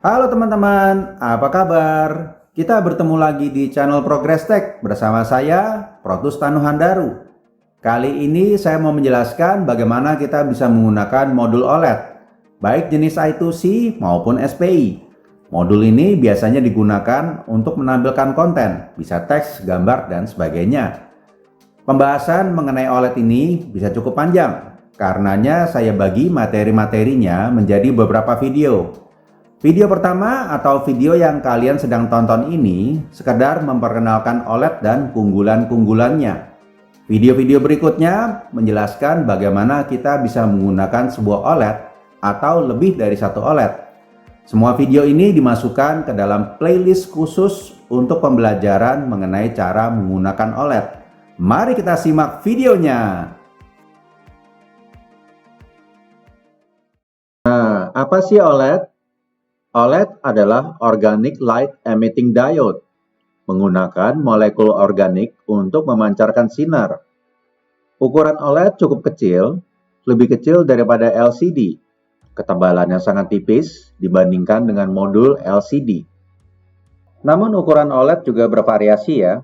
Halo teman-teman, apa kabar? Kita bertemu lagi di channel Progress Tech bersama saya, Protus Tanuhandaru. Kali ini saya mau menjelaskan bagaimana kita bisa menggunakan modul OLED, baik jenis I2C maupun SPI. Modul ini biasanya digunakan untuk menampilkan konten, bisa teks, gambar, dan sebagainya. Pembahasan mengenai OLED ini bisa cukup panjang, karenanya saya bagi materi-materinya menjadi beberapa video. Video pertama atau video yang kalian sedang tonton ini sekedar memperkenalkan OLED dan keunggulan-keunggulannya. Video-video berikutnya menjelaskan bagaimana kita bisa menggunakan sebuah OLED atau lebih dari satu OLED. Semua video ini dimasukkan ke dalam playlist khusus untuk pembelajaran mengenai cara menggunakan OLED. Mari kita simak videonya. Nah, apa sih OLED? OLED adalah Organic Light Emitting Diode, menggunakan molekul organik untuk memancarkan sinar. Ukuran OLED cukup kecil, lebih kecil daripada LCD. Ketebalannya sangat tipis dibandingkan dengan modul LCD. Namun ukuran OLED juga bervariasi ya.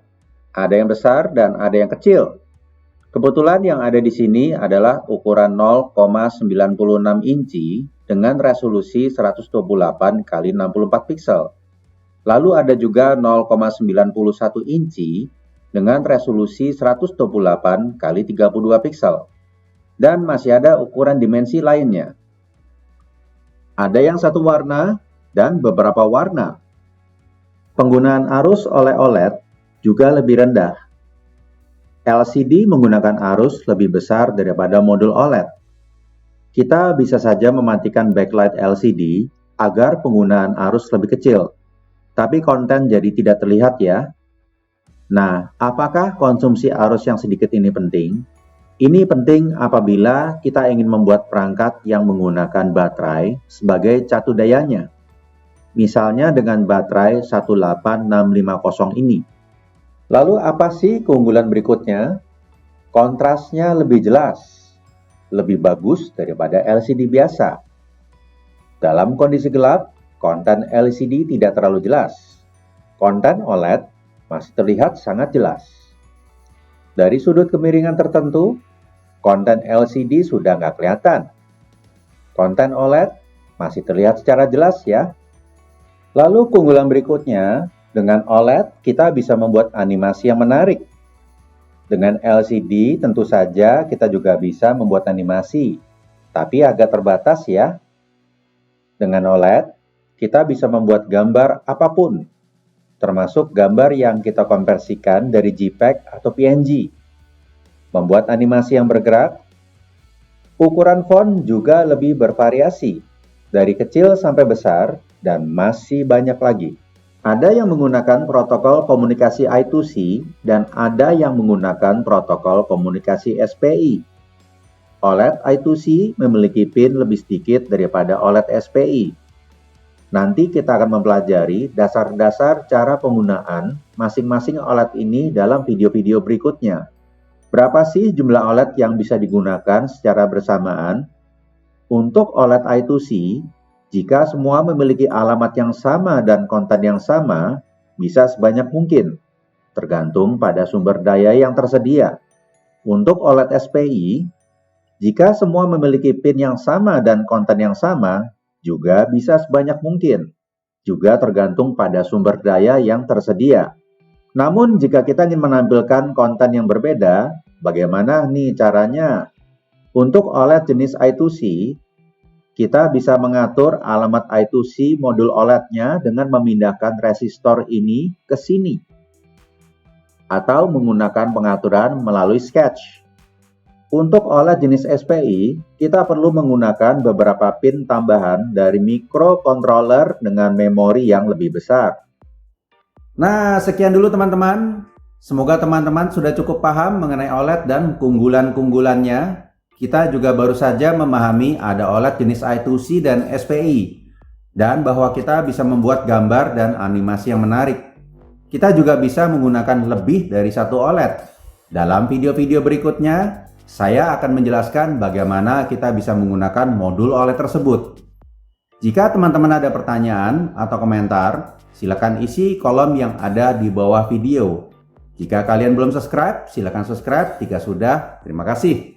Ada yang besar dan ada yang kecil. Kebetulan yang ada di sini adalah ukuran 0,96 inci dengan resolusi 128 x 64 pixel. Lalu ada juga 0,91 inci dengan resolusi 128 x 32 pixel. Dan masih ada ukuran dimensi lainnya. Ada yang satu warna dan beberapa warna. Penggunaan arus oleh OLED juga lebih rendah. LCD menggunakan arus lebih besar daripada modul OLED. Kita bisa saja mematikan backlight LCD agar penggunaan arus lebih kecil, tapi konten jadi tidak terlihat ya. Nah, apakah konsumsi arus yang sedikit ini penting? Ini penting apabila kita ingin membuat perangkat yang menggunakan baterai sebagai catu dayanya. Misalnya dengan baterai 18650 ini. Lalu apa sih keunggulan berikutnya? Kontrasnya lebih jelas, lebih bagus daripada LCD biasa. Dalam kondisi gelap, konten LCD tidak terlalu jelas. Konten OLED masih terlihat sangat jelas. Dari sudut kemiringan tertentu, konten LCD sudah nggak kelihatan. Konten OLED masih terlihat secara jelas ya. Lalu keunggulan berikutnya, dengan OLED kita bisa membuat animasi yang menarik. Dengan LCD tentu saja kita juga bisa membuat animasi, tapi agak terbatas ya. Dengan OLED, kita bisa membuat gambar apapun, termasuk gambar yang kita konversikan dari JPEG atau PNG. Membuat animasi yang bergerak, ukuran font juga lebih bervariasi, dari kecil sampai besar, dan masih banyak lagi. Ada yang menggunakan protokol komunikasi I2C dan ada yang menggunakan protokol komunikasi SPI. OLED I2C memiliki pin lebih sedikit daripada OLED SPI. Nanti kita akan mempelajari dasar-dasar cara penggunaan masing-masing OLED ini dalam video-video berikutnya. Berapa sih jumlah OLED yang bisa digunakan secara bersamaan? Untuk OLED I2C, jika semua memiliki alamat yang sama dan konten yang sama, bisa sebanyak mungkin, tergantung pada sumber daya yang tersedia. Untuk OLED SPI, jika semua memiliki pin yang sama dan konten yang sama, juga bisa sebanyak mungkin, juga tergantung pada sumber daya yang tersedia. Namun jika kita ingin menampilkan konten yang berbeda, bagaimana nih caranya? Untuk OLED jenis I2C, kita bisa mengatur alamat I2C modul OLED-nya dengan memindahkan resistor ini ke sini. Atau menggunakan pengaturan melalui sketch. Untuk OLED jenis SPI, kita perlu menggunakan beberapa pin tambahan dari microcontroller dengan memori yang lebih besar. Nah, sekian dulu teman-teman. Semoga teman-teman sudah cukup paham mengenai OLED dan keunggulan-keunggulannya. Kita juga baru saja memahami ada OLED jenis I2C dan SPI, dan bahwa kita bisa membuat gambar dan animasi yang menarik. Kita juga bisa menggunakan lebih dari satu OLED. Dalam video-video berikutnya, saya akan menjelaskan bagaimana kita bisa menggunakan modul OLED tersebut. Jika teman-teman ada pertanyaan atau komentar, silakan isi kolom yang ada di bawah video. Jika kalian belum subscribe, silakan subscribe. Jika sudah, terima kasih.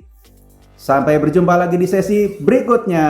Sampai berjumpa lagi di sesi berikutnya.